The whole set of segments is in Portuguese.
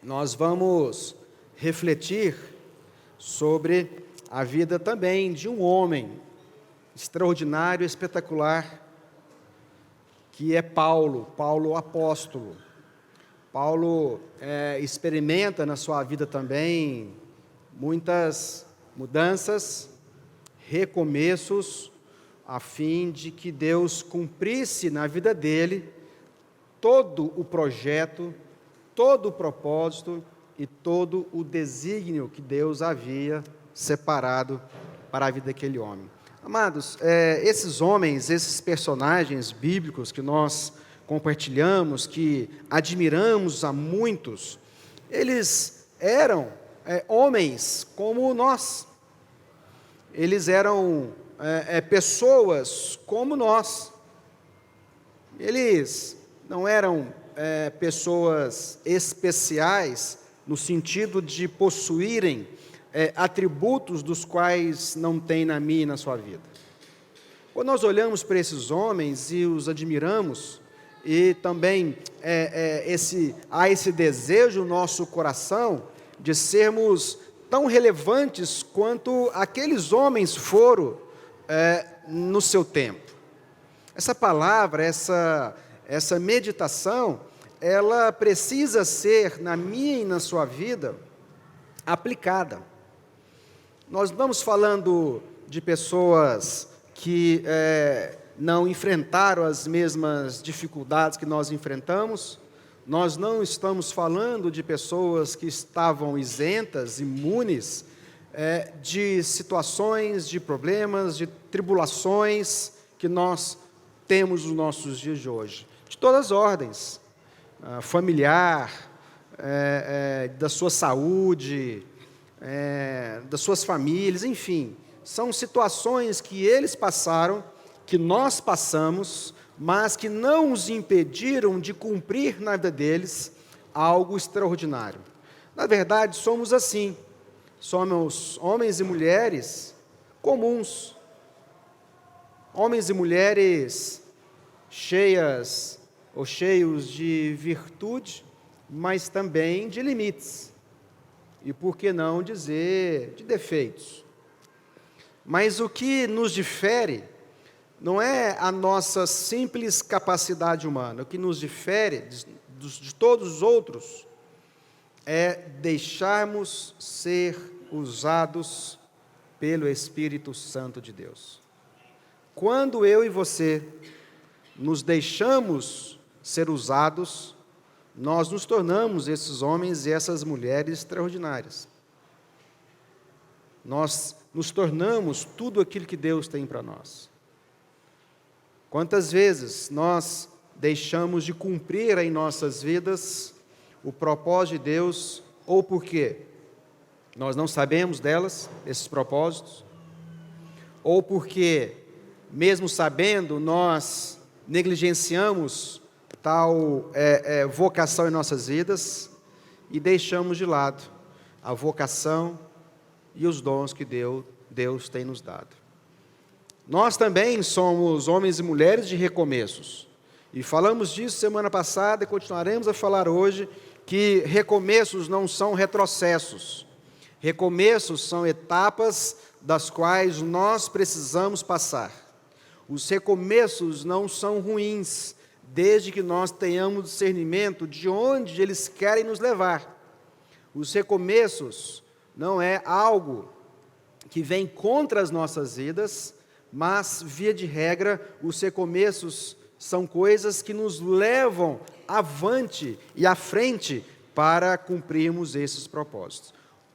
nós vamos refletir sobre a vida também de um homem extraordinário, espetacular, que é Paulo o apóstolo. Paulo experimenta na sua vida também muitas mudanças, recomeços, a fim de que Deus cumprisse na vida dele todo o projeto, todo o propósito e todo o desígnio que Deus havia separado para a vida daquele homem. Amados, esses homens, esses personagens bíblicos que nós compartilhamos, que admiramos a muitos, eles eram homens como nós. Eles eram pessoas como nós. Eles não eram pessoas especiais no sentido de possuírem atributos dos quais não tem na minha e na sua vida. Quando nós olhamos para esses homens e os admiramos, e também há esse desejo no nosso coração de sermos tão relevantes quanto aqueles homens foram no seu tempo. Essa palavra, essa meditação, ela precisa ser, na minha e na sua vida, aplicada. Nós não estamos falando de pessoas que não enfrentaram as mesmas dificuldades que nós enfrentamos. Nós não estamos falando de pessoas que estavam isentas, imunes de situações, de problemas, de tribulações que nós temos nos nossos dias de hoje. De todas as ordens, familiar, da sua saúde, das suas famílias, enfim, são situações que eles passaram, que nós passamos, mas que não os impediram de cumprir na vida deles algo extraordinário. Na verdade, somos assim, somos homens e mulheres comuns, homens e mulheres cheias ou cheios de virtude, mas também de limites. E por que não dizer de defeitos? Mas o que nos difere não é a nossa simples capacidade humana. O que nos difere de todos os outros é deixarmos ser usados pelo Espírito Santo de Deus. Quando eu e você nos deixamos ser usados, nós nos tornamos esses homens e essas mulheres extraordinárias. Nós nos tornamos tudo aquilo que Deus tem para nós. Quantas vezes nós deixamos de cumprir em nossas vidas o propósito de Deus, ou porque nós não sabemos desses propósitos, ou porque, mesmo sabendo, nós negligenciamos tal vocação em nossas vidas e deixamos de lado a vocação e os dons que Deus tem nos dado. Nós também somos homens e mulheres de recomeços. E falamos disso semana passada e continuaremos a falar hoje, que recomeços não são retrocessos. Recomeços são etapas das quais nós precisamos passar. Os recomeços não são ruins, desde que nós tenhamos discernimento de onde eles querem nos levar. Os recomeços não é algo que vem contra as nossas vidas, mas, via de regra, os recomeços são coisas que nos levam avante e à frente para cumprirmos esses propósitos.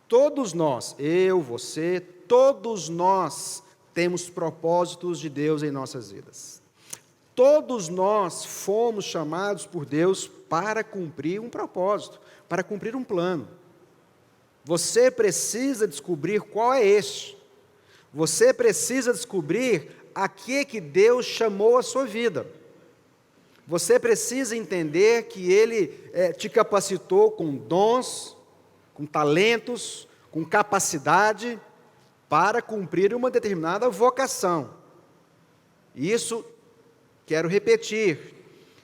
Todos nós, eu, você, todos nós temos propósitos de Deus em nossas vidas. Todos nós fomos chamados por Deus para cumprir um propósito, para cumprir um plano. Você precisa descobrir qual é este. Você precisa descobrir a que Deus chamou a sua vida. Você precisa entender que Ele te capacitou com dons, com talentos, com capacidade para cumprir uma determinada vocação. Isso, quero repetir,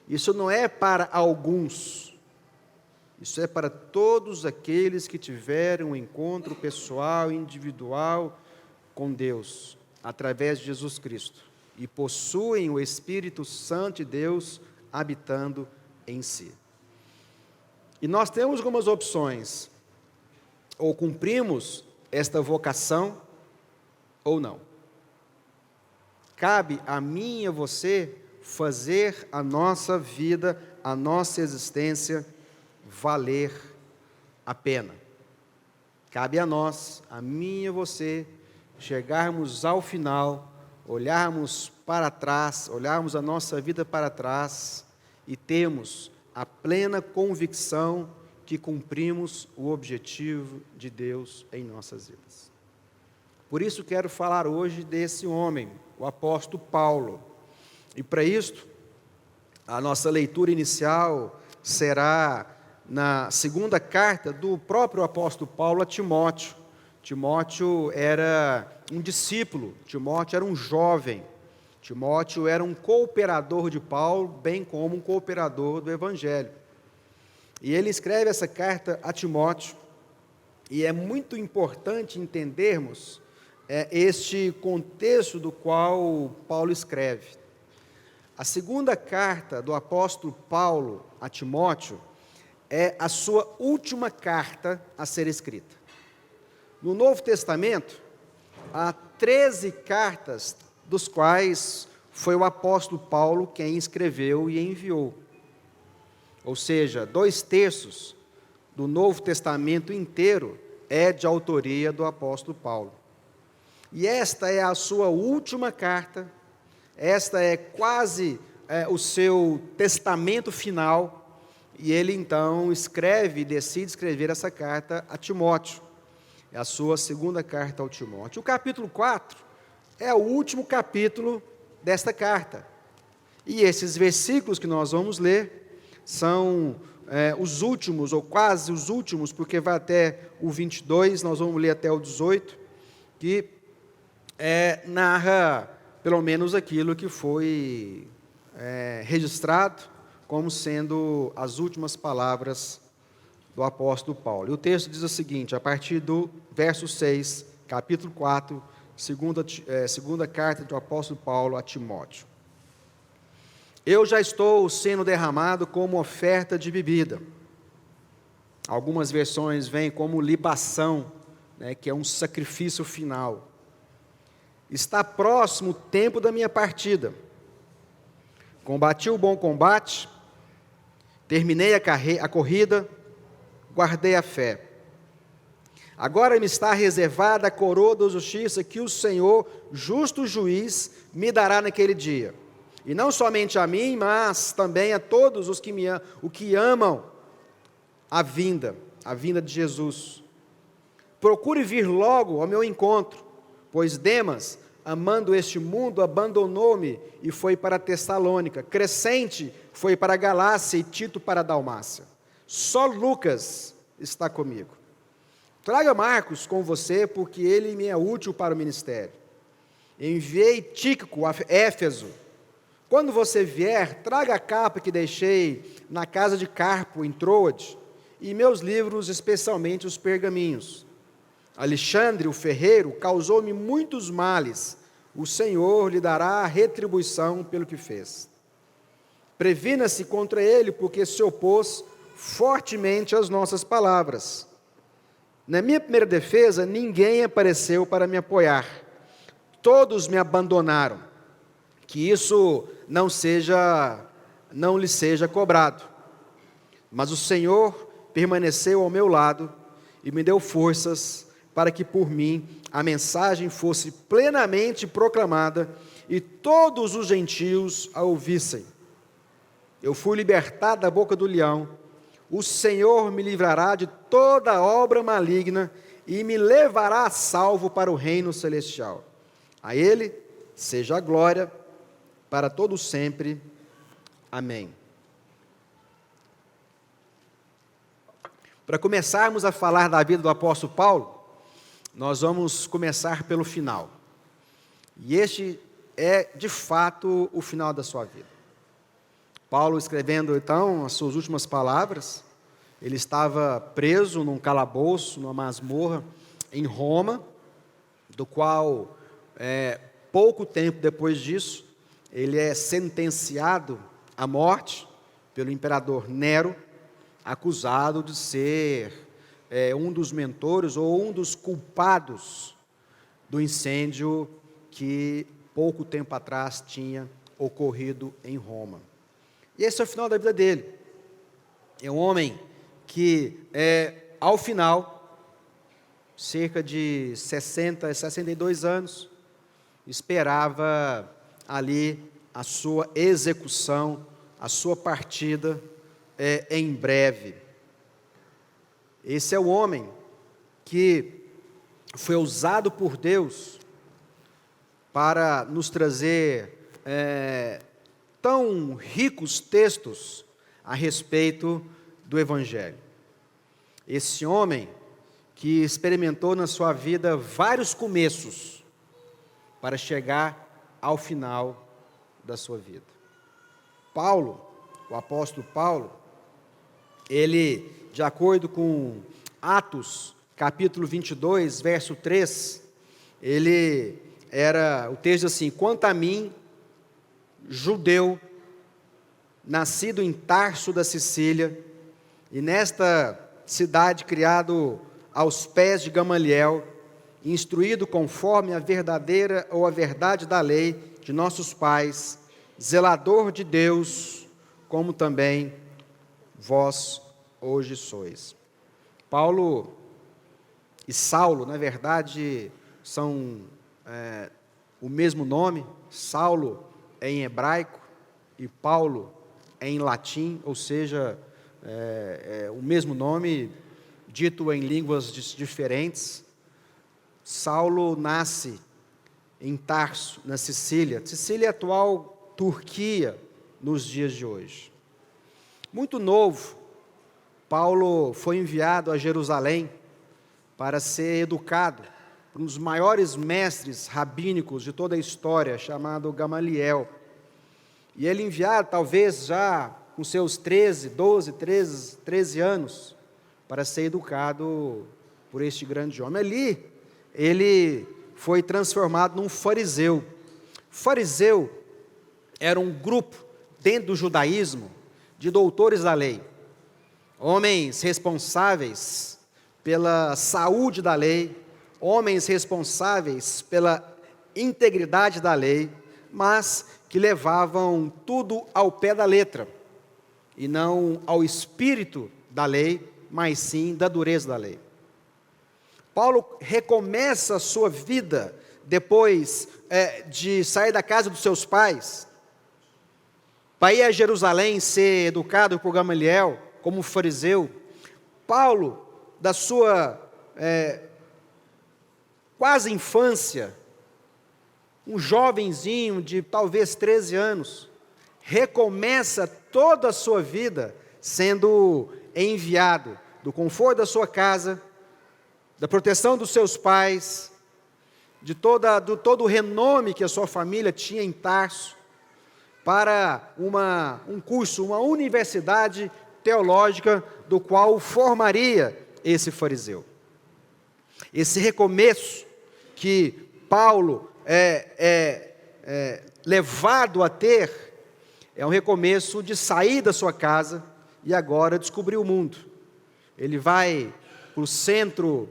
isso não é para alguns. Isso é para todos aqueles que tiveram um encontro pessoal, individual com Deus, através de Jesus Cristo, e possuem o Espírito Santo de Deus habitando em si. E nós temos algumas opções: ou cumprimos esta vocação, ou não. Cabe a mim e a você fazer a nossa vida, a nossa existência valer a pena. Cabe a nós, a mim e a você, chegarmos ao final, olharmos para trás, olharmos a nossa vida para trás e termos a plena convicção que cumprimos o objetivo de Deus em nossas vidas. Por isso quero falar hoje desse homem, o apóstolo Paulo. E para isto, a nossa leitura inicial será na segunda carta do próprio apóstolo Paulo a Timóteo. Timóteo era um discípulo, Timóteo era um jovem, Timóteo era um cooperador de Paulo, bem como um cooperador do Evangelho. E ele escreve essa carta a Timóteo, e é muito importante entendermos este contexto do qual Paulo escreve. A segunda carta do apóstolo Paulo a Timóteo é a sua última carta a ser escrita. No Novo Testamento, há 13 cartas, dos quais foi o apóstolo Paulo quem escreveu e enviou. Ou seja, 2/3 do Novo Testamento inteiro é de autoria do apóstolo Paulo. E esta é a sua última carta, esta é quase o seu testamento final, e ele então decide escrever essa carta a Timóteo. É a sua segunda carta ao Timóteo. O capítulo 4 é o último capítulo desta carta. E esses versículos que nós vamos ler são os últimos, ou quase os últimos, porque vai até o 22, nós vamos ler até o 18, que narra pelo menos aquilo que foi registrado como sendo as últimas palavras do apóstolo Paulo. E o texto diz o seguinte, a partir do verso 6, capítulo 4, segunda carta do apóstolo Paulo a Timóteo. Eu já estou sendo derramado como oferta de bebida. Algumas versões vêm como libação, que é um sacrifício final. Está próximo o tempo da minha partida. Combati o bom combate, terminei a corrida, guardei a fé. Agora me está reservada a coroa da justiça que o Senhor, justo juiz, me dará naquele dia. E não somente a mim, mas também a todos os que amam a vinda de Jesus. Procure vir logo ao meu encontro, pois Demas, amando este mundo, abandonou-me e foi para Tessalônica. Crescente foi para a Galácia e Tito para a Dalmácia. Só Lucas está comigo. Traga Marcos com você, porque ele me é útil para o ministério. Enviei Tíquico a Éfeso. Quando você vier, traga a capa que deixei na casa de Carpo, em Troade, e meus livros, especialmente os pergaminhos. Alexandre, o ferreiro, causou-me muitos males. O Senhor lhe dará a retribuição pelo que fez. Previna-se contra ele, porque se opôs fortemente às nossas palavras. Na minha primeira defesa, ninguém apareceu para me apoiar. Todos me abandonaram. Que isso não lhe seja cobrado. Mas o Senhor permaneceu ao meu lado e me deu forças para que por mim a mensagem fosse plenamente proclamada e todos os gentios a ouvissem. Eu fui libertado da boca do leão. O Senhor me livrará de toda obra maligna e me levará a salvo para o reino celestial. A Ele seja a glória para todo sempre. Amém. Para começarmos a falar da vida do apóstolo Paulo, nós vamos começar pelo final. E este é, de fato, o final da sua vida. Paulo escrevendo, então, as suas últimas palavras, Ele estava preso num calabouço, numa masmorra, em Roma, do qual, pouco tempo depois disso, ele é sentenciado à morte pelo imperador Nero, acusado de ser um dos mentores ou um dos culpados do incêndio que pouco tempo atrás tinha ocorrido em Roma. E esse é o final da vida dele. É um homem que, ao final, cerca de 60, 62 anos, esperava ali a sua execução, a sua partida em breve. Esse é o homem que foi usado por Deus para nos trazer tão ricos textos a respeito do Evangelho. Esse homem que experimentou na sua vida vários começos para chegar ao final da sua vida. Paulo, o apóstolo Paulo, ele, de acordo com Atos, capítulo 22, verso 3, o texto diz assim: quanto a mim, judeu, nascido em Tarso da Sicília, e nesta cidade criado aos pés de Gamaliel, instruído conforme a verdadeira ou a verdade da lei de nossos pais, zelador de Deus, como também vós hoje sois. Paulo e Saulo, na verdade, são o mesmo nome. Saulo é em hebraico e Paulo é em latim, ou seja, o mesmo nome, dito em línguas diferentes. Saulo nasce em Tarso, na Sicília. Sicília é a atual Turquia nos dias de hoje. Muito novo, Paulo foi enviado a Jerusalém para ser educado por um dos maiores mestres rabínicos de toda a história, chamado Gamaliel. E ele enviado, talvez já com seus 13 anos, para ser educado por este grande homem. Ali, ele foi transformado num fariseu. Fariseu era um grupo dentro do judaísmo de doutores da lei, homens responsáveis pela saúde da lei, homens responsáveis pela integridade da lei, mas que levavam tudo ao pé da letra, e não ao espírito da lei, mas sim da dureza da lei. Paulo recomeça a sua vida depois de sair da casa dos seus pais, para ir a Jerusalém ser educado por Gamaliel, como fariseu. Paulo, da sua quase infância, um jovenzinho de talvez 13 anos, recomeça toda a sua vida sendo enviado do conforto da sua casa, da proteção dos seus pais, de todo o renome que a sua família tinha em Tarso, para um curso, uma universidade teológica, do qual formaria esse fariseu. Esse recomeço que Paulo é levado a ter, é um recomeço de sair da sua casa e agora descobrir o mundo. Ele vai para o centro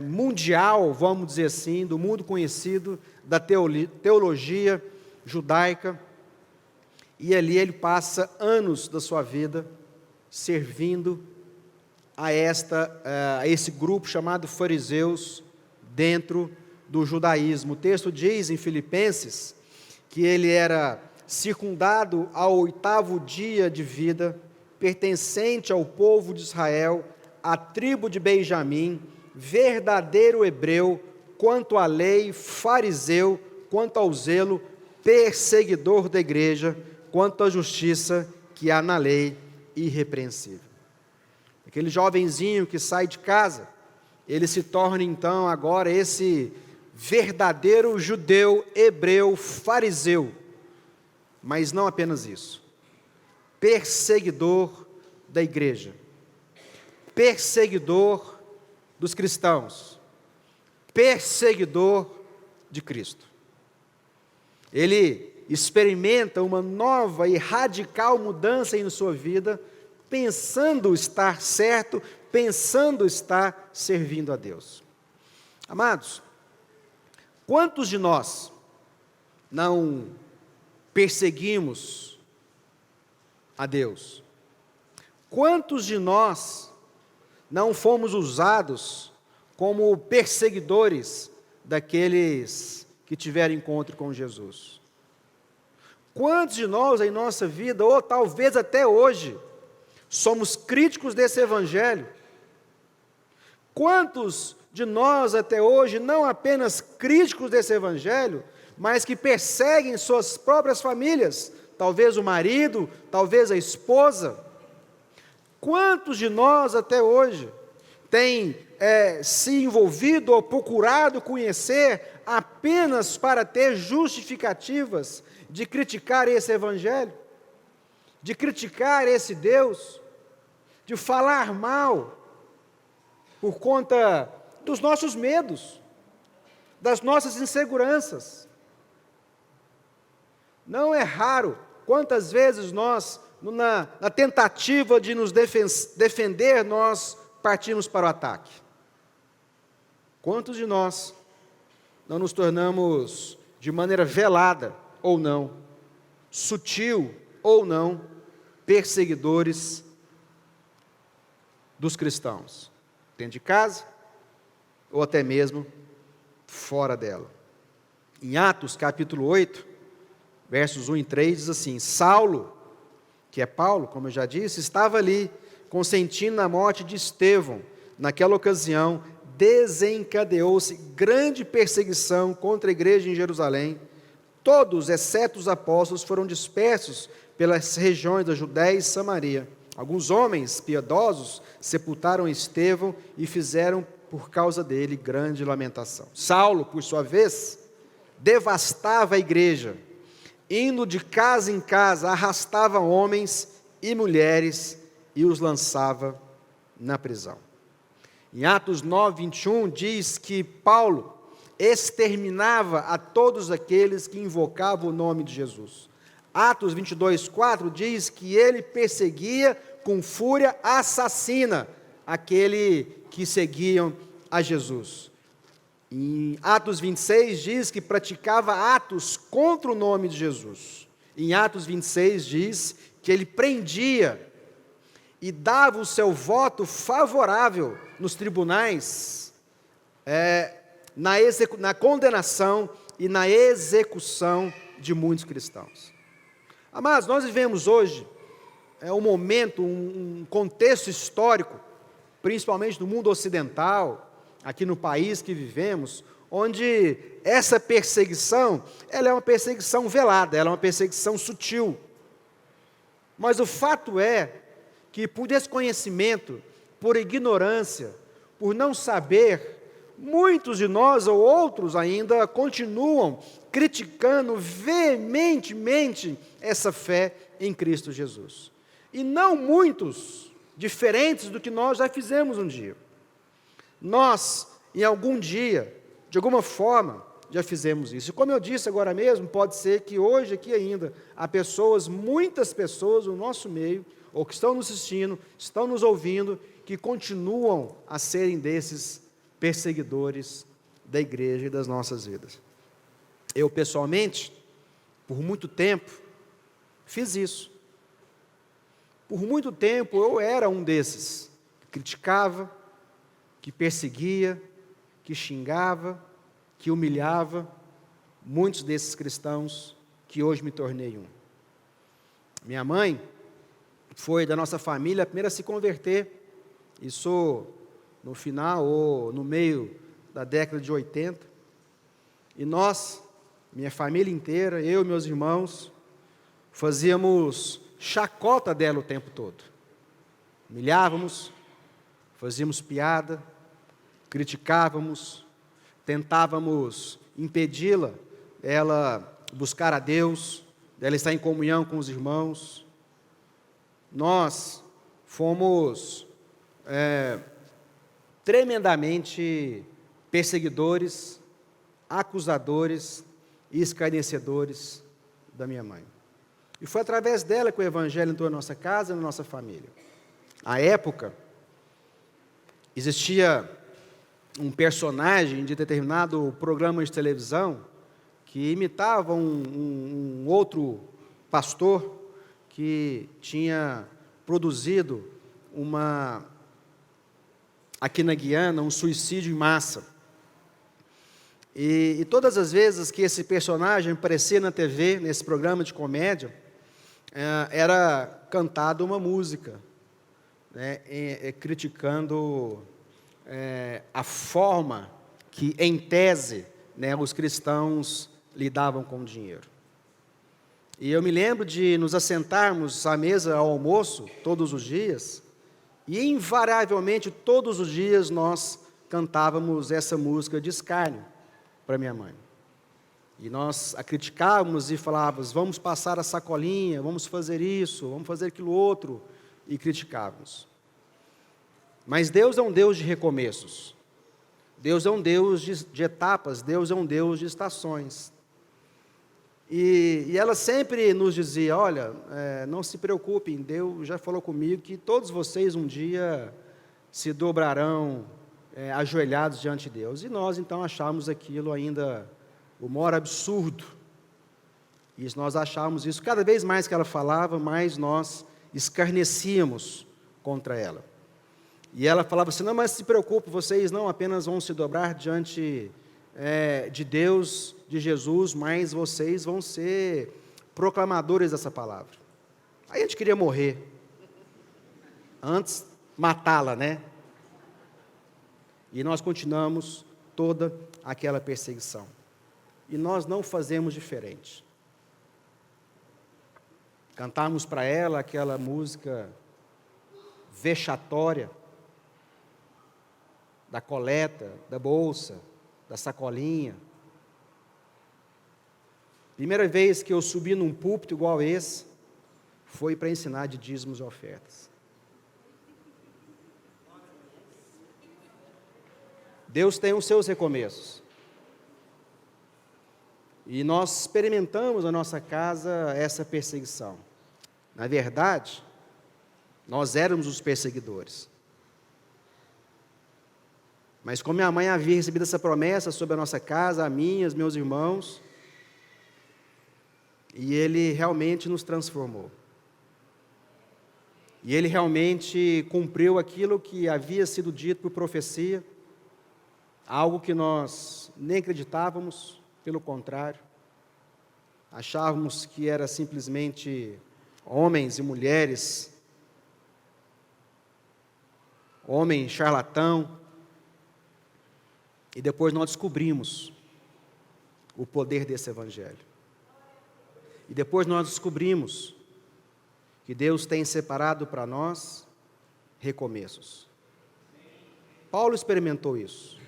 mundial, vamos dizer assim, do mundo conhecido, da teologia judaica, e ali ele passa anos da sua vida servindo a esse grupo chamado fariseus dentro do judaísmo. O texto diz em Filipenses que ele era circundado ao 8º dia de vida, pertencente ao povo de Israel, à tribo de Benjamim, verdadeiro hebreu, quanto à lei, fariseu, quanto ao zelo, perseguidor da igreja, quanto à justiça que há na lei, irrepreensível. Aquele jovenzinho que sai de casa, ele se torna então agora esse verdadeiro judeu, hebreu, fariseu, mas não apenas isso, perseguidor da igreja. perseguidor dos cristãos, perseguidor de Cristo. Ele experimenta uma nova e radical mudança em sua vida, pensando estar certo, pensando estar servindo a Deus. Amados, quantos de nós não perseguimos a Deus? Quantos de nós não fomos usados como perseguidores daqueles que tiveram encontro com Jesus? Quantos de nós em nossa vida, ou talvez até hoje, somos críticos desse evangelho? Quantos de nós até hoje, não apenas críticos desse evangelho, mas que perseguem suas próprias famílias, talvez o marido, talvez a esposa? Quantos de nós até hoje têm se envolvido ou procurado conhecer apenas para ter justificativas de criticar esse evangelho, de criticar esse Deus, de falar mal, por conta dos nossos medos, das nossas inseguranças? Não é raro quantas vezes nós, na tentativa de nos defender, nós partimos para o ataque. Quantos de nós não nos tornamos, de maneira velada ou não, sutil ou não, perseguidores dos cristãos, dentro de casa ou até mesmo fora dela? Em Atos capítulo 8, versos 1 e 3, diz assim: Saulo, que é Paulo, como eu já disse, estava ali, consentindo na morte de Estevão. Naquela ocasião, desencadeou-se grande perseguição contra a igreja em Jerusalém. Todos, exceto os apóstolos, foram dispersos pelas regiões da Judéia e Samaria. Alguns homens piedosos sepultaram Estevão e fizeram, por causa dele, grande lamentação. Saulo, por sua vez, devastava a igreja, indo de casa em casa, arrastava homens e mulheres e os lançava na prisão. Em Atos 9, 21, diz que Paulo exterminava a todos aqueles que invocavam o nome de Jesus. Atos 22, 4 diz que ele perseguia com fúria assassina aquele que seguiam a Jesus. Em Atos 26 diz que praticava atos contra o nome de Jesus. Em Atos 26 diz que ele prendia e dava o seu voto favorável nos tribunais, na condenação e na execução de muitos cristãos. Amados, nós vivemos hoje um momento, um contexto histórico, principalmente no mundo ocidental, aqui no país que vivemos, onde essa perseguição, ela é uma perseguição velada, ela é uma perseguição sutil. Mas o fato é que por desconhecimento, por ignorância, por não saber, muitos de nós ou outros ainda continuam criticando veementemente essa fé em Cristo Jesus. E não muitos diferentes do que nós já fizemos um dia. Nós, em algum dia, de alguma forma, já fizemos isso. E como eu disse agora mesmo, pode ser que hoje aqui ainda há pessoas, muitas pessoas no nosso meio, ou que estão nos assistindo, estão nos ouvindo, que continuam a serem desses perseguidores da igreja e das nossas vidas. Eu, pessoalmente, por muito tempo, fiz isso. Por muito tempo eu era um desses, que criticava, que perseguia, que xingava, que humilhava muitos desses cristãos que hoje me tornei um. Minha mãe foi da nossa família a primeira a se converter. Isso no final ou no meio da década de 80. E nós, minha família inteira, eu e meus irmãos, fazíamos chacota dela o tempo todo. Humilhávamos, fazíamos piada, criticávamos, tentávamos impedi-la, ela buscar a Deus, dela estar em comunhão com os irmãos. Nós fomos tremendamente perseguidores, acusadores e escarnecedores da minha mãe. E foi através dela que o Evangelho entrou na nossa casa e na nossa família. À época, existia um personagem de determinado programa de televisão que imitava um outro pastor que tinha produzido aqui na Guiana, um suicídio em massa. E todas as vezes que esse personagem aparecia na TV, nesse programa de comédia, era cantada uma música, né, criticando a forma que, em tese, né, os cristãos lidavam com o dinheiro. E eu me lembro de nos assentarmos à mesa ao almoço, todos os dias, e invariavelmente, todos os dias, nós cantávamos essa música de escárnio para minha mãe. E nós a criticávamos e falávamos, vamos passar a sacolinha, vamos fazer isso, vamos fazer aquilo outro, e criticávamos. Mas Deus é um Deus de recomeços. Deus é um Deus de etapas, Deus é um Deus de estações. E ela sempre nos dizia, olha, não se preocupem, Deus já falou comigo que todos vocês um dia se dobrarão ajoelhados diante de Deus. E nós então achávamos aquilo ainda o maior absurdo. E nós achávamos isso, cada vez mais que ela falava, mais nós escarnecíamos contra ela. E ela falava assim, não, mas se preocupe, vocês não apenas vão se dobrar diante de Deus, de Jesus, mas vocês vão ser proclamadores dessa palavra. Aí a gente queria morrer. Antes, matá-la, né? E nós continuamos toda aquela perseguição. E nós não fazemos diferente. Cantamos para ela aquela música vexatória, da coleta, da bolsa, da sacolinha. Primeira vez que eu subi num púlpito igual esse, foi para ensinar de dízimos e ofertas. Deus tem os seus recomeços. E nós experimentamos na nossa casa essa perseguição. Na verdade, nós éramos os perseguidores. Mas como minha mãe havia recebido essa promessa sobre a nossa casa, a minha, os meus irmãos, e Ele realmente nos transformou. E Ele realmente cumpriu aquilo que havia sido dito por profecia, algo que nós nem acreditávamos, pelo contrário, achávamos que era simplesmente homens e mulheres, homem charlatão, e depois nós descobrimos o poder desse Evangelho. E depois nós descobrimos que Deus tem separado para nós recomeços. Paulo experimentou isso.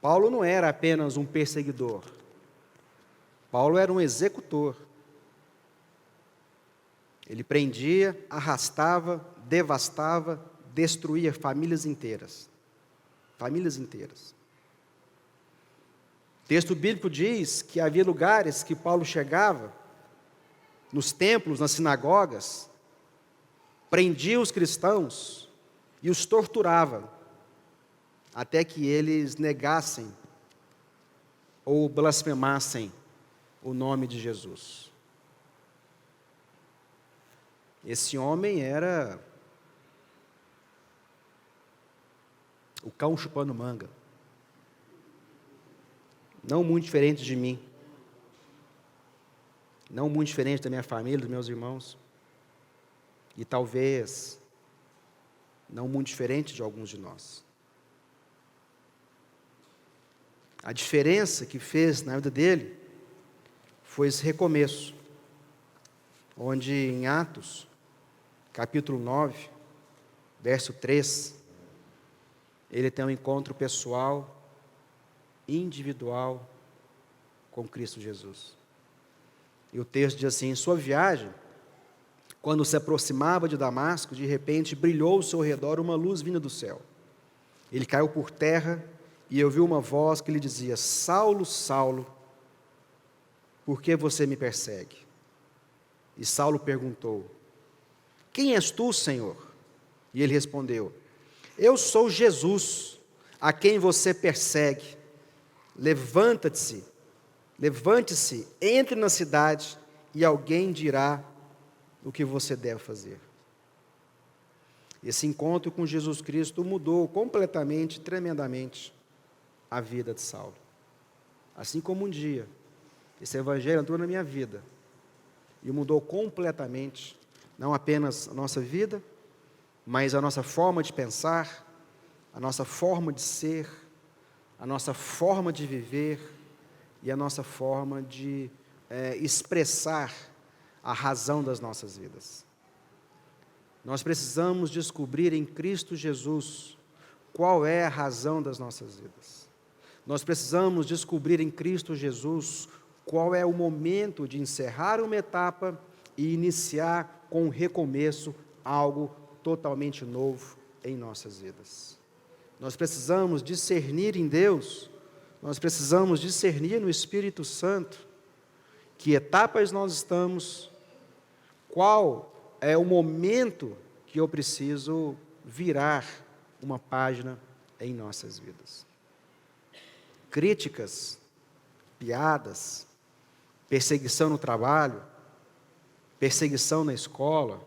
Paulo não era apenas um perseguidor. Paulo era um executor. Ele prendia, arrastava, devastava, destruía famílias inteiras. Famílias inteiras. O texto bíblico diz que havia lugares que Paulo chegava, nos templos, nas sinagogas, prendia os cristãos e os torturava, até que eles negassem ou blasfemassem o nome de Jesus. Esse homem era o cão chupando manga. Não muito diferente de mim. Não muito diferente da minha família, dos meus irmãos. E talvez não muito diferente de alguns de nós. A diferença que fez na vida dele foi esse recomeço, onde em Atos, capítulo 9, verso 3, ele tem um encontro pessoal, individual, com Cristo Jesus. E o texto diz assim, em sua viagem, Quando se aproximava de Damasco, de repente brilhou ao seu redor uma luz vinda do céu. Ele caiu por terra e ouviu uma voz que lhe dizia: Saulo, Saulo, por que você me persegue? E Saulo perguntou: Quem és tu, Senhor? E ele respondeu: Eu sou Jesus, a quem você persegue. Levante-se, entre na cidade e alguém dirá o que você deve fazer. Esse encontro com Jesus Cristo mudou completamente, tremendamente, a vida de Saulo. Assim como um dia, esse evangelho entrou na minha vida e mudou completamente, não apenas a nossa vida, mas a nossa forma de pensar, a nossa forma de ser, a nossa forma de viver e a nossa forma de expressar a razão das nossas vidas. Nós precisamos descobrir em Cristo Jesus qual é a razão das nossas vidas. Nós precisamos descobrir em Cristo Jesus qual é o momento de encerrar uma etapa e iniciar com um recomeço algo totalmente novo em nossas vidas. Nós precisamos discernir em Deus, nós precisamos discernir no Espírito Santo que etapas nós estamos, qual é o momento que eu preciso virar uma página em nossas vidas. Críticas, piadas, perseguição no trabalho, perseguição na escola,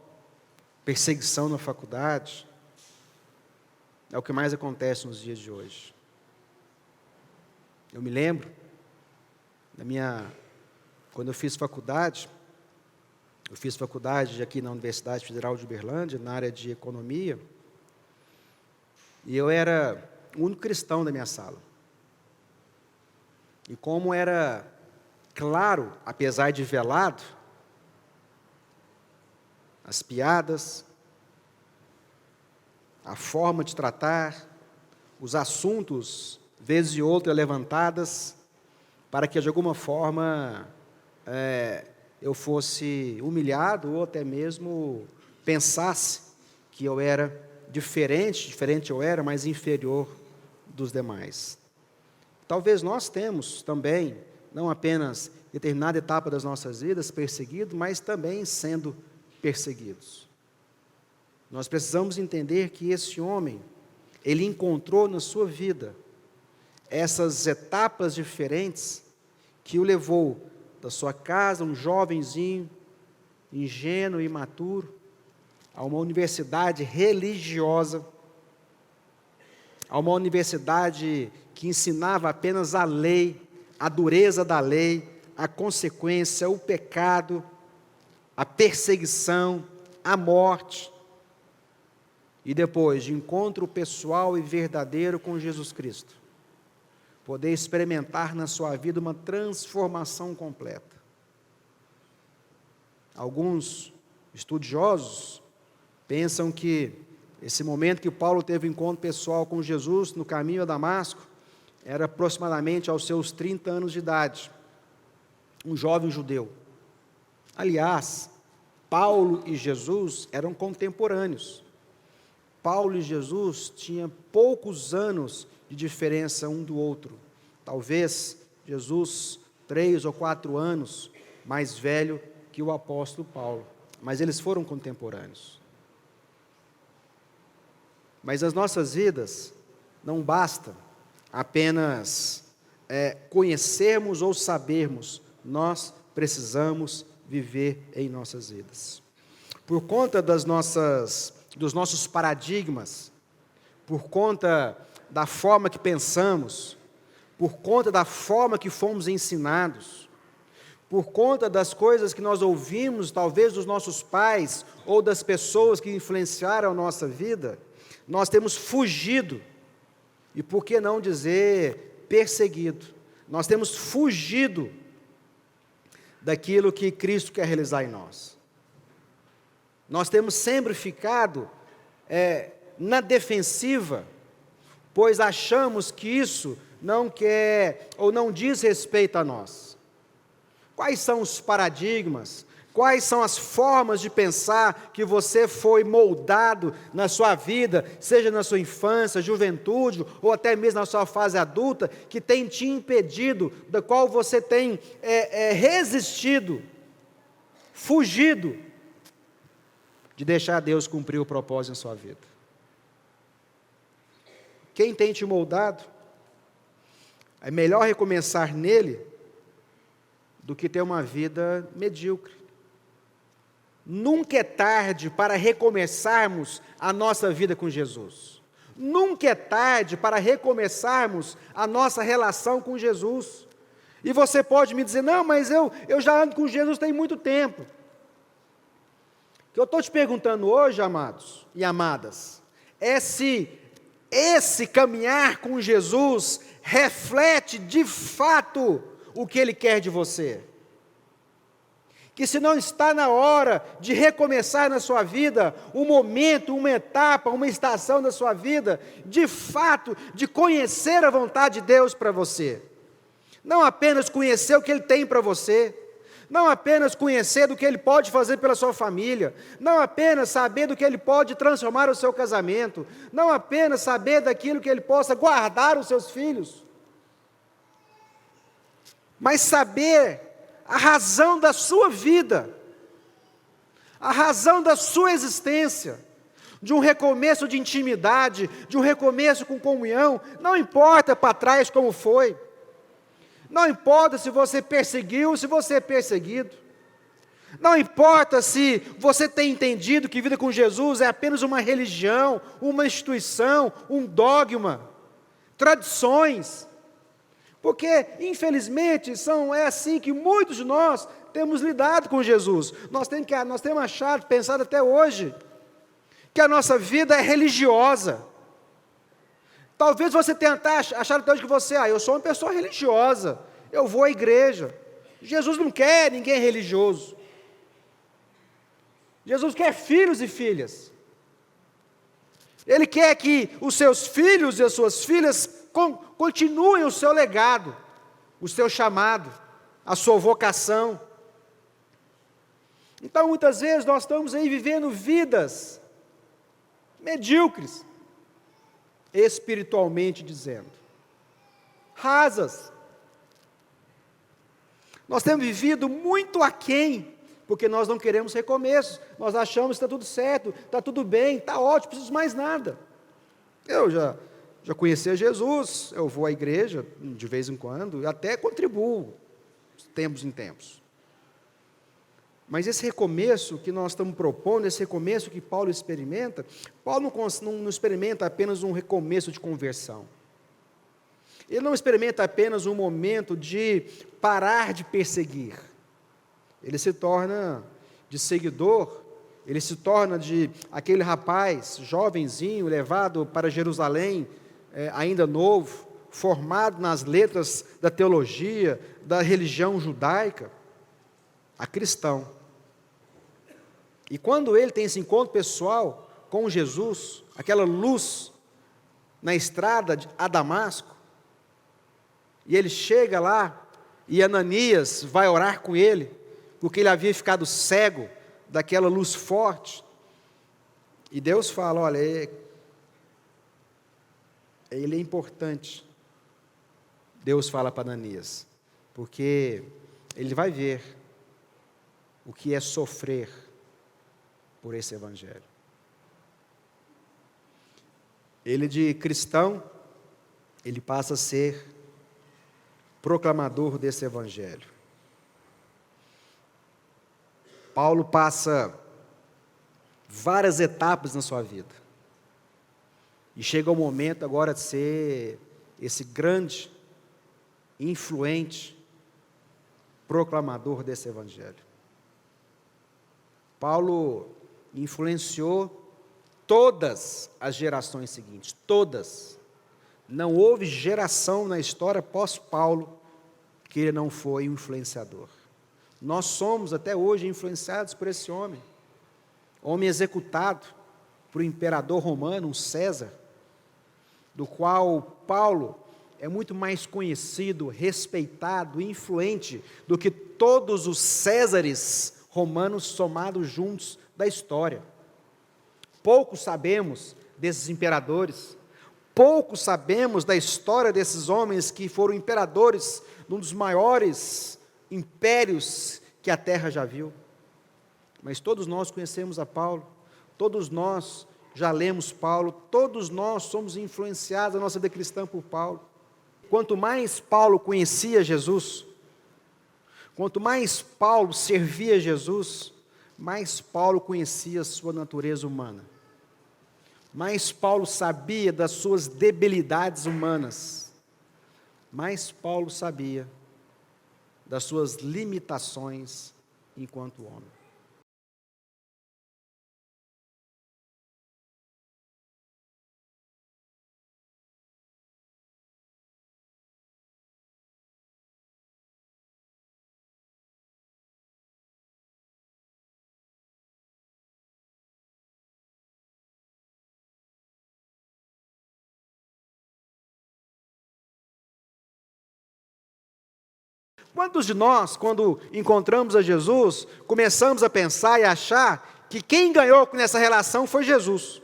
perseguição na faculdade, é o que mais acontece nos dias de hoje. Eu me lembro, quando eu fiz faculdade aqui na Universidade Federal de Uberlândia, na área de economia, e eu era o único cristão da minha sala. E como era claro, apesar de velado, as piadas, a forma de tratar, os assuntos, vez e outra, levantadas, para que de alguma forma eu fosse humilhado ou até mesmo pensasse que eu era diferente eu era, mas inferior dos demais. Talvez nós temos também, não apenas em determinada etapa das nossas vidas, perseguidos, mas também sendo perseguidos. Nós precisamos entender que esse homem, ele encontrou na sua vida essas etapas diferentes que o levou da sua casa, um jovenzinho, ingênuo e imaturo, a uma universidade religiosa, a uma universidade que ensinava apenas a lei, a dureza da lei, a consequência, o pecado, a perseguição, a morte. E depois de encontro pessoal e verdadeiro com Jesus Cristo, poder experimentar na sua vida uma transformação completa. Alguns estudiosos pensam que esse momento que Paulo teve um encontro pessoal com Jesus no caminho a Damasco, era aproximadamente aos seus 30 anos de idade, um jovem judeu. Aliás, Paulo e Jesus eram contemporâneos. Paulo e Jesus tinham poucos anos de diferença um do outro. Talvez Jesus 3 ou 4 anos mais velho que o apóstolo Paulo. Mas eles foram contemporâneos. Mas nas nossas vidas, não basta apenas conhecermos ou sabermos, nós precisamos viver em nossas vidas. Por conta dos nossos paradigmas, por conta da forma que pensamos, por conta da forma que fomos ensinados, por conta das coisas que nós ouvimos, talvez dos nossos pais ou das pessoas que influenciaram a nossa vida, nós temos fugido, e por que não dizer perseguido, nós temos fugido daquilo que Cristo quer realizar em nós. Nós temos sempre ficado na defensiva, pois achamos que isso não quer ou não diz respeito a nós. Quais são os paradigmas? Quais são as formas de pensar que você foi moldado na sua vida, seja na sua infância, juventude, ou até mesmo na sua fase adulta, que tem te impedido, da qual você tem resistido, fugido, de deixar Deus cumprir o propósito em sua vida? Quem tem te moldado, é melhor recomeçar nele do que ter uma vida medíocre. Nunca é tarde para recomeçarmos a nossa vida com Jesus. Nunca é tarde para recomeçarmos a nossa relação com Jesus. E você pode me dizer, não, mas eu já ando com Jesus tem muito tempo. O que eu estou te perguntando hoje, amados e amadas, é se esse caminhar com Jesus reflete de fato o que Ele quer de você. Que se não está na hora de recomeçar na sua vida, um momento, uma etapa, uma estação da sua vida, de fato, de conhecer a vontade de Deus para você. Não apenas conhecer o que Ele tem para você, não apenas conhecer do que Ele pode fazer pela sua família, não apenas saber do que Ele pode transformar o seu casamento, não apenas saber daquilo que Ele possa guardar os seus filhos, mas saber a razão da sua vida, a razão da sua existência, de um recomeço de intimidade, de um recomeço com comunhão. Não importa para trás como foi, não importa se você perseguiu, se você é perseguido, não importa se você tem entendido que vida com Jesus é apenas uma religião, uma instituição, um dogma, tradições. Porque, infelizmente, é assim que muitos de nós temos lidado com Jesus. Nós temos achado, pensado até hoje, que a nossa vida é religiosa. Talvez você tenha achado até hoje que eu sou uma pessoa religiosa, eu vou à igreja. Jesus não quer ninguém religioso. Jesus quer filhos e filhas. Ele quer que os seus filhos e as suas filhas continuem o seu legado, o seu chamado, a sua vocação. Então, muitas vezes, nós estamos aí vivendo vidas medíocres, espiritualmente dizendo, rasas. Nós temos vivido muito aquém, porque nós não queremos recomeços, nós achamos que está tudo certo, está tudo bem, está ótimo, não preciso de mais nada. Eu já conheci Jesus, eu vou à igreja de vez em quando, até contribuo, de tempos em tempos. Mas esse recomeço que nós estamos propondo, esse recomeço que Paulo experimenta, Paulo não experimenta apenas um recomeço de conversão. Ele não experimenta apenas um momento de parar de perseguir. Ele se torna de seguidor, ele se torna de aquele rapaz, jovenzinho, levado para Jerusalém, ainda novo, formado nas letras da teologia, da religião judaica, a cristão. E quando ele tem esse encontro pessoal com Jesus, aquela luz na estrada a Damasco, e ele chega lá, e Ananias vai orar com ele, porque ele havia ficado cego daquela luz forte, e Deus fala, olha, ele é importante. Deus fala para Ananias, porque ele vai ver o que é sofrer por esse evangelho. Ele de cristão, ele passa a ser proclamador desse evangelho. Paulo passa várias etapas na sua vida. E chega o momento agora de ser esse grande, influente, proclamador desse evangelho. Paulo influenciou todas as gerações seguintes, todas. Não houve geração na história pós-Paulo que ele não foi um influenciador. Nós somos até hoje influenciados por esse homem executado por um imperador romano, um César, do qual Paulo é muito mais conhecido, respeitado, influente do que todos os Césares romanos somados juntos da história. Pouco sabemos desses imperadores, pouco sabemos da história desses homens que foram imperadores de um dos maiores impérios que a terra já viu. Mas todos nós conhecemos a Paulo, todos nós já lemos Paulo, todos nós somos influenciados na nossa vida cristã por Paulo. Quanto mais Paulo conhecia Jesus, quanto mais Paulo servia Jesus, mais Paulo conhecia a sua natureza humana. Mais Paulo sabia das suas debilidades humanas. Mais Paulo sabia das suas limitações enquanto homem. Quantos de nós, quando encontramos a Jesus, começamos a pensar e achar que quem ganhou nessa relação foi Jesus?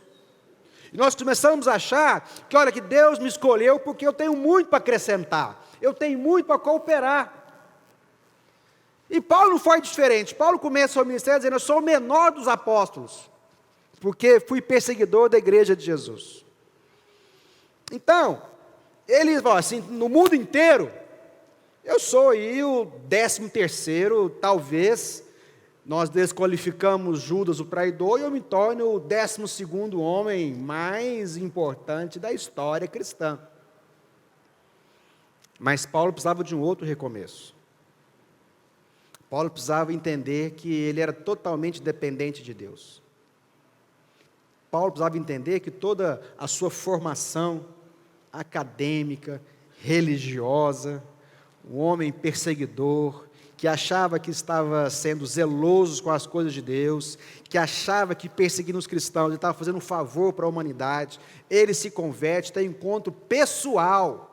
E nós começamos a achar que, olha, que Deus me escolheu porque eu tenho muito para acrescentar, eu tenho muito para cooperar. E Paulo não foi diferente. Paulo começa o ministério dizendo: eu sou o menor dos apóstolos, porque fui perseguidor da igreja de Jesus. Então, ele fala assim, no mundo inteiro, eu sou aí o 13º, talvez, nós desqualificamos Judas o traidor, e eu me torno o 12º homem mais importante da história cristã. Mas Paulo precisava de um outro recomeço. Paulo precisava entender que ele era totalmente dependente de Deus. Paulo precisava entender que toda a sua formação acadêmica, religiosa, um homem perseguidor, que achava que estava sendo zeloso com as coisas de Deus, que achava que perseguindo os cristãos ele estava fazendo um favor para a humanidade, ele se converte, tem um encontro pessoal.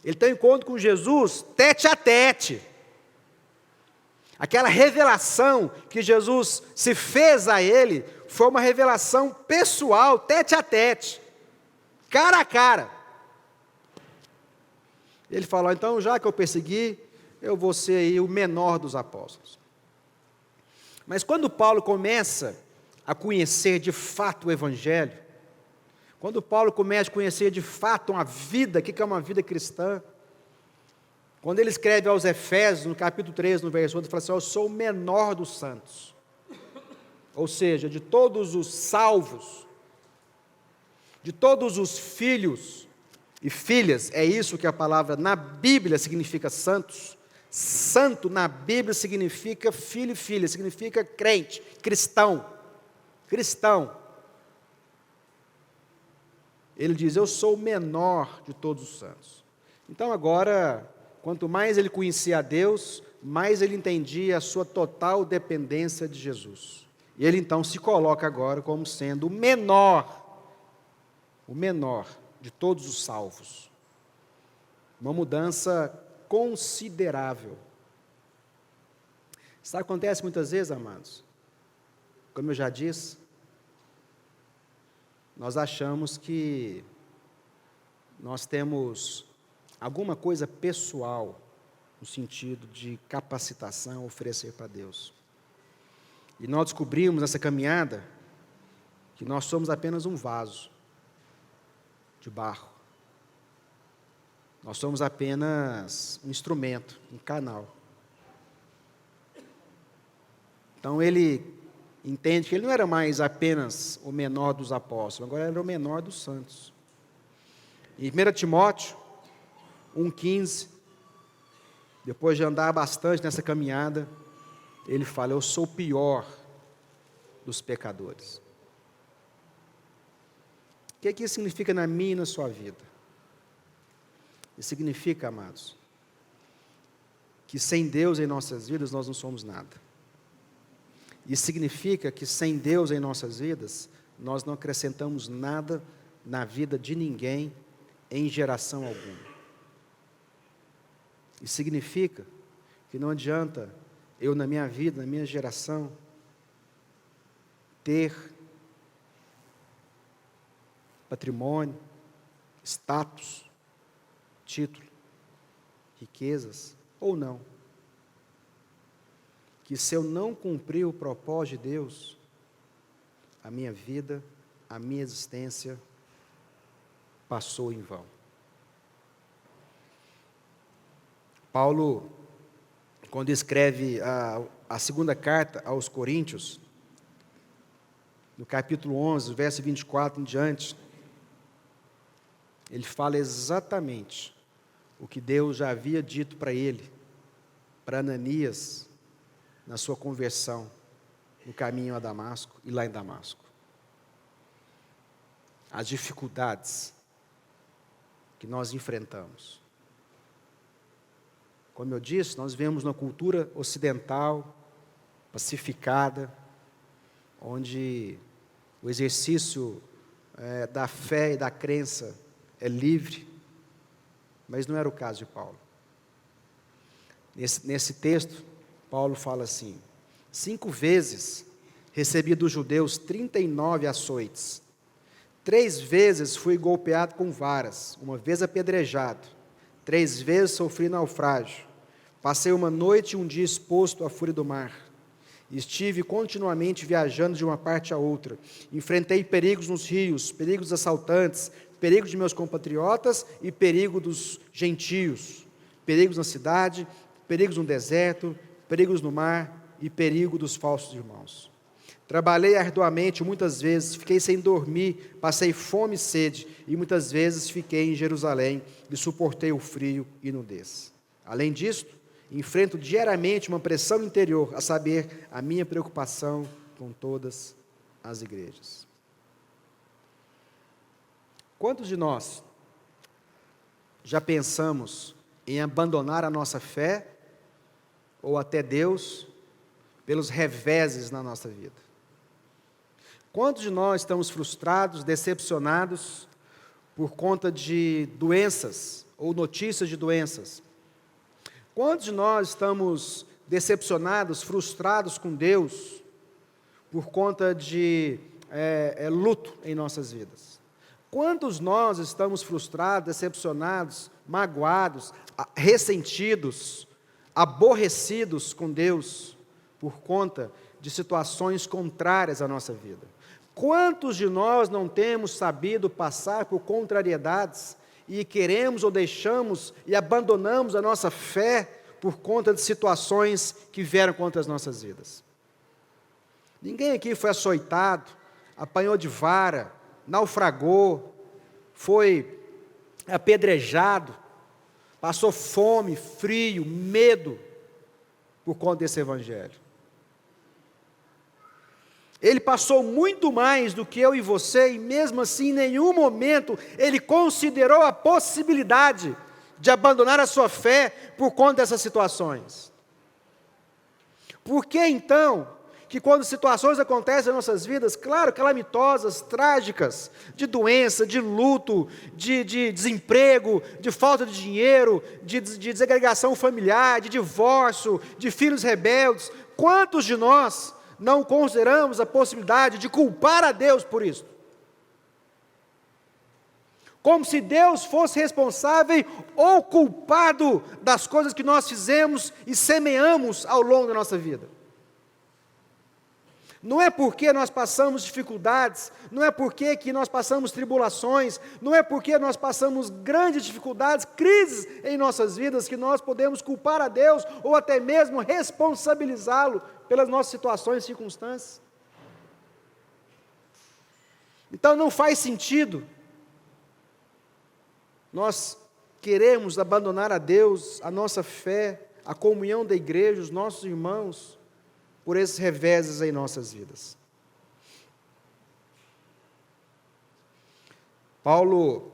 Ele tem um encontro com Jesus tete a tete. Aquela revelação que Jesus se fez a ele foi uma revelação pessoal, tete a tete, cara a cara. Ele falou: então, já que eu persegui, eu vou ser aí o menor dos apóstolos. Mas quando Paulo começa a conhecer de fato o Evangelho, quando Paulo começa a conhecer de fato uma vida, o que é uma vida cristã, quando ele escreve aos Efésios, no capítulo 3, no verso 8, ele fala assim: eu sou o menor dos santos. Ou seja, de todos os salvos, de todos os filhos e filhas, é isso que a palavra na Bíblia significa santos. Santo na Bíblia significa filho e filha, significa crente, cristão. Cristão. Ele diz: eu sou o menor de todos os santos. Então agora, quanto mais ele conhecia a Deus, mais ele entendia a sua total dependência de Jesus. E ele então se coloca agora como sendo o menor de todos os salvos. Uma mudança considerável. Sabe o que acontece muitas vezes, amados? Como eu já disse, nós achamos que nós temos alguma coisa pessoal, no sentido de capacitação, a oferecer para Deus. E nós descobrimos nessa caminhada que nós somos apenas um vaso de barro. Nós somos apenas um instrumento, um canal. Então ele entende que ele não era mais apenas o menor dos apóstolos, agora era o menor dos santos. Em 1 Timóteo 1,15, depois de andar bastante nessa caminhada, ele fala: eu sou o pior dos pecadores. O que isso significa na minha e na sua vida? Isso significa, amados, que sem Deus em nossas vidas nós não somos nada. Isso significa que sem Deus em nossas vidas, nós não acrescentamos nada na vida de ninguém em geração alguma. Isso significa que não adianta eu na minha vida, na minha geração, ter patrimônio, status, título, riquezas ou não. Que se eu não cumprir o propósito de Deus, a minha vida, a minha existência passou em vão. Paulo, quando escreve a segunda carta aos Coríntios, no capítulo 11, verso 24 em diante, ele fala exatamente o que Deus já havia dito para ele, para Ananias, na sua conversão, no caminho a Damasco e lá em Damasco. As dificuldades que nós enfrentamos. Como eu disse, nós vivemos numa cultura ocidental, pacificada, onde o exercício da fé e da crença é livre, mas não era o caso de Paulo. Nesse texto, Paulo fala assim: 5 vezes recebi dos judeus 39 açoites, 3 vezes fui golpeado com varas, 1 vez apedrejado, 3 vezes sofri naufrágio, passei 1 noite e 1 dia exposto à fúria do mar, estive continuamente viajando de uma parte a outra, enfrentei perigos nos rios, perigos dos assaltantes, perigo de meus compatriotas e perigo dos gentios, perigos na cidade, perigos no deserto, perigos no mar e perigo dos falsos irmãos. Trabalhei arduamente muitas vezes, fiquei sem dormir, passei fome e sede, e muitas vezes fiquei em Jerusalém e suportei o frio e nudez. Além disso, enfrento diariamente uma pressão interior, a saber, a minha preocupação com todas as igrejas. Quantos de nós já pensamos em abandonar a nossa fé, ou até Deus, pelos reveses na nossa vida? Quantos de nós estamos frustrados, decepcionados, por conta de doenças, ou notícias de doenças? Quantos de nós estamos decepcionados, frustrados com Deus, por conta de luto em nossas vidas? Quantos nós estamos frustrados, decepcionados, magoados, ressentidos, aborrecidos com Deus, por conta de situações contrárias à nossa vida? Quantos de nós não temos sabido passar por contrariedades e queremos ou deixamos e abandonamos a nossa fé por conta de situações que vieram contra as nossas vidas? Ninguém aqui foi açoitado, apanhou de vara, naufragou, foi apedrejado, passou fome, frio, medo por conta desse evangelho. Ele passou muito mais do que eu e você, e mesmo assim, em nenhum momento, ele considerou a possibilidade de abandonar a sua fé por conta dessas situações. Por que então, que quando situações acontecem em nossas vidas, claro, calamitosas, trágicas, de doença, de luto, de desemprego, de falta de dinheiro, de desagregação familiar, de divórcio, de filhos rebeldes, quantos de nós não consideramos a possibilidade de culpar a Deus por isso? Como se Deus fosse responsável ou culpado das coisas que nós fizemos e semeamos ao longo da nossa vida. Não é porque nós passamos dificuldades, não é porque que nós passamos tribulações, não é porque nós passamos grandes dificuldades, crises em nossas vidas, que nós podemos culpar a Deus ou até mesmo responsabilizá-lo pelas nossas situações e circunstâncias. Então não faz sentido nós queremos abandonar a Deus, a nossa fé, a comunhão da igreja, os nossos irmãos, por esses reveses em nossas vidas. Paulo,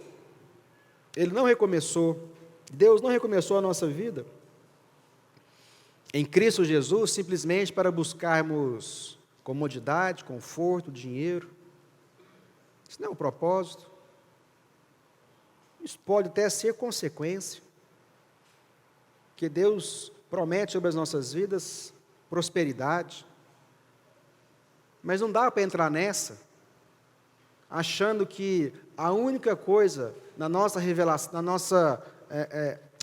ele não recomeçou, Deus não recomeçou a nossa vida em Cristo Jesus simplesmente para buscarmos comodidade, conforto, dinheiro. Isso não é um propósito. Isso pode até ser consequência, que Deus promete sobre as nossas vidas prosperidade. Mas não dá para entrar nessa, achando que a única coisa na nossa revelação, na nossa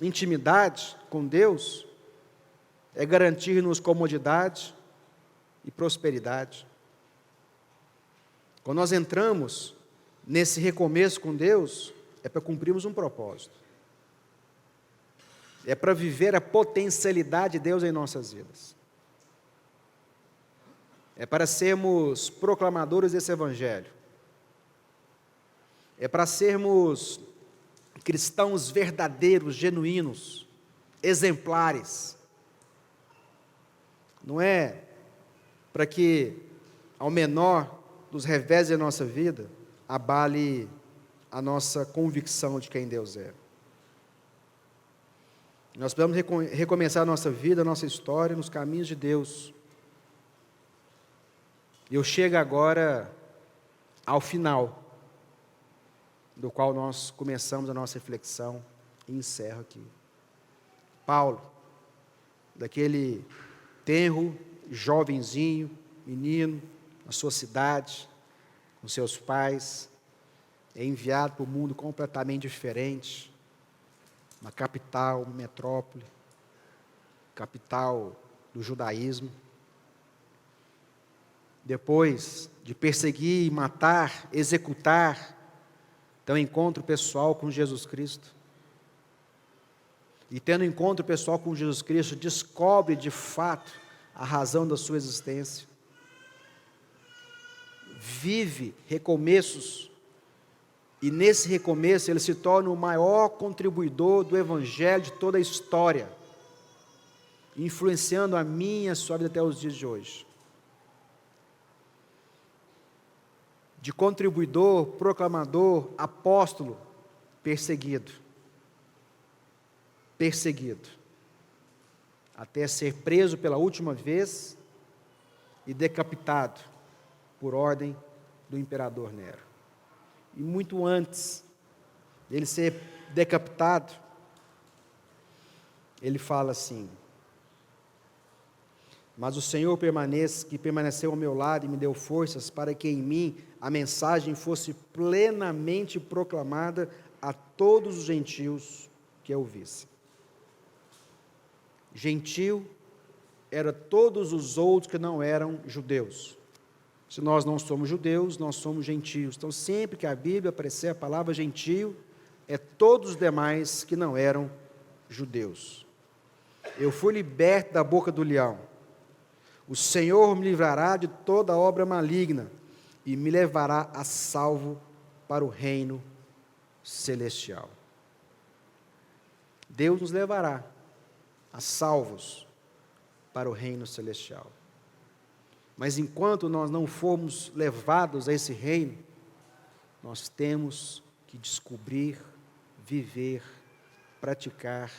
intimidade com Deus, é garantir-nos comodidade e prosperidade. Quando nós entramos nesse recomeço com Deus, é para cumprirmos um propósito. É para viver a potencialidade de Deus em nossas vidas. É para sermos proclamadores desse Evangelho. É para sermos cristãos verdadeiros, genuínos, exemplares. Não é para que, ao menor dos revés da nossa vida, abale a nossa convicção de quem Deus é. Nós precisamos recomeçar a nossa vida, a nossa história nos caminhos de Deus. Eu chego agora ao final, do qual nós começamos a nossa reflexão e encerro aqui. Paulo, daquele tenro, jovenzinho, menino, na sua cidade, com seus pais, é enviado para um mundo completamente diferente, uma capital, uma metrópole, capital do judaísmo. Depois de perseguir, matar, executar, tem um encontro pessoal com Jesus Cristo. E tendo um encontro pessoal com Jesus Cristo, descobre de fato a razão da sua existência. Vive recomeços. E nesse recomeço ele se torna o maior contribuidor do Evangelho de toda a história, influenciando a minha e a sua vida até os dias de hoje. De contribuidor, proclamador, apóstolo, perseguido, até ser preso pela última vez e decapitado por ordem do imperador Nero. E muito antes dele ser decapitado, ele fala assim: mas o Senhor que permaneceu ao meu lado e me deu forças para que em mim a mensagem fosse plenamente proclamada a todos os gentios que a ouvissem. Gentil era todos os outros que não eram judeus. Se nós não somos judeus, nós somos gentios. Então, sempre que a Bíblia aparecer a palavra gentio, é todos os demais que não eram judeus. Eu fui liberto da boca do leão. O Senhor me livrará de toda obra maligna e me levará a salvo para o reino celestial. Deus nos levará a salvos para o reino celestial. Mas enquanto nós não formos levados a esse reino, nós temos que descobrir, viver, praticar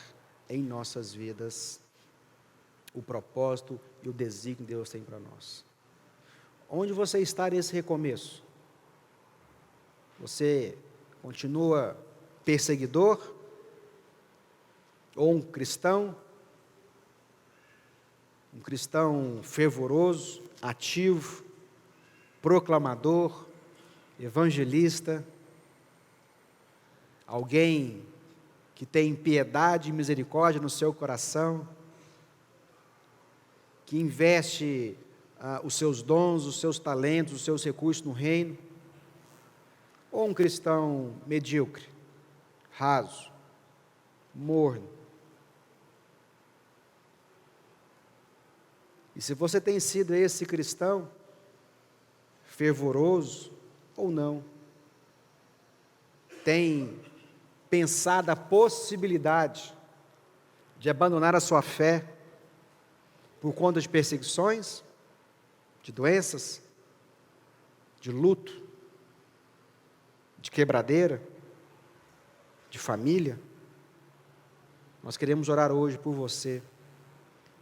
em nossas vidas o propósito e o desígnio que Deus tem para nós. Onde você está nesse recomeço? Você continua perseguidor? Ou um cristão fervoroso, ativo, proclamador, evangelista, alguém que tem piedade e misericórdia no seu coração, que investe os seus dons, os seus talentos, os seus recursos no reino, ou um cristão medíocre, raso, morno. E se você tem sido esse cristão, fervoroso ou não, tem pensado a possibilidade de abandonar a sua fé por conta de perseguições, de doenças, de luto, de quebradeira, de família, nós queremos orar hoje por você.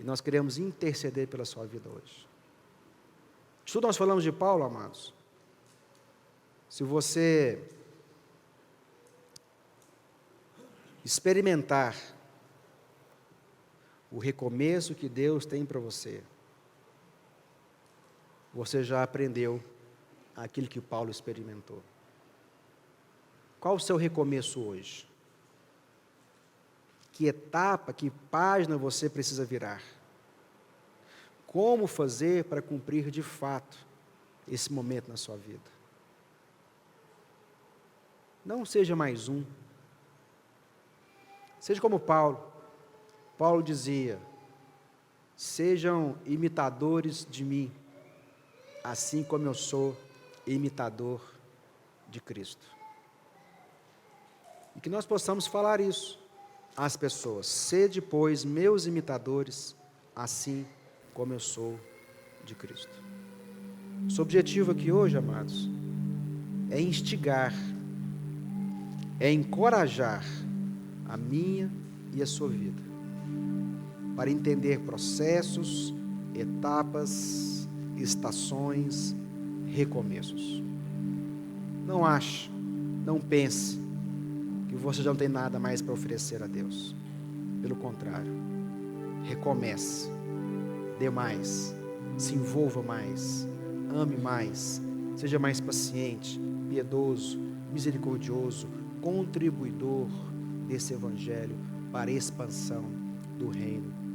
E nós queremos interceder pela sua vida hoje. Isso nós falamos de Paulo, amados. Se você experimentar o recomeço que Deus tem para você, você já aprendeu aquilo que Paulo experimentou? Qual o seu recomeço hoje? Que etapa, que página você precisa virar? Como fazer para cumprir de fato esse momento na sua vida? Não seja mais um. Seja como Paulo. Paulo dizia: sejam imitadores de mim, assim como eu sou imitador de Cristo. E que nós possamos falar isso às pessoas: sede, pois, meus imitadores, assim como eu sou de Cristo. O objetivo aqui hoje, amados, é instigar, é encorajar a minha e a sua vida, para entender processos, etapas, estações, recomeços. Não ache, não pense que você já não tem nada mais para oferecer a Deus. Pelo contrário, recomece, dê mais, se envolva mais, ame mais, seja mais paciente, piedoso, misericordioso, contribuidor desse Evangelho para a expansão do reino